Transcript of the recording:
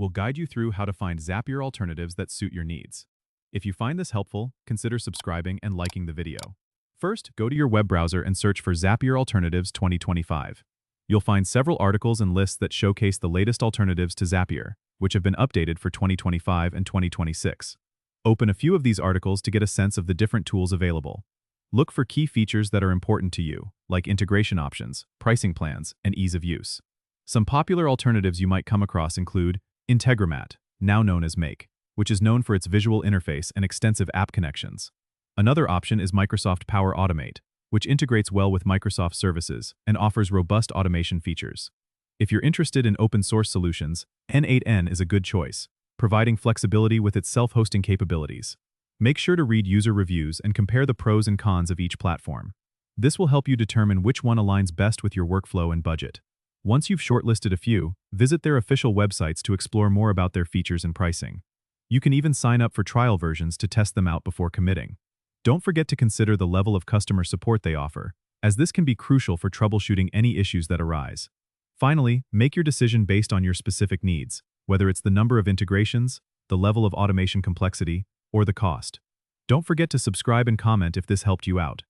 we'll guide you through how to find Zapier alternatives that suit your needs. If you find this helpful, consider subscribing and liking the video. First, go to your web browser and search for Zapier Alternatives 2025. You'll find several articles and lists that showcase the latest alternatives to Zapier, which have been updated for 2025 and 2026. Open a few of these articles to get a sense of the different tools available. Look for key features that are important to you, like integration options, pricing plans, and ease of use. Some popular alternatives you might come across include Integromat, now known as Make, which is known for its visual interface and extensive app connections. Another option is Microsoft Power Automate, which integrates well with Microsoft services and offers robust automation features. If you're interested in open-source solutions, N8N is a good choice, providing flexibility with its self-hosting capabilities. Make sure to read user reviews and compare the pros and cons of each platform. This will help you determine which one aligns best with your workflow and budget. Once you've shortlisted a few, visit their official websites to explore more about their features and pricing. You can even sign up for trial versions to test them out before committing. Don't forget to consider the level of customer support they offer, as this can be crucial for troubleshooting any issues that arise. Finally, make your decision based on your specific needs, whether it's the number of integrations, the level of automation complexity, or the cost. Don't forget to subscribe and comment if this helped you out.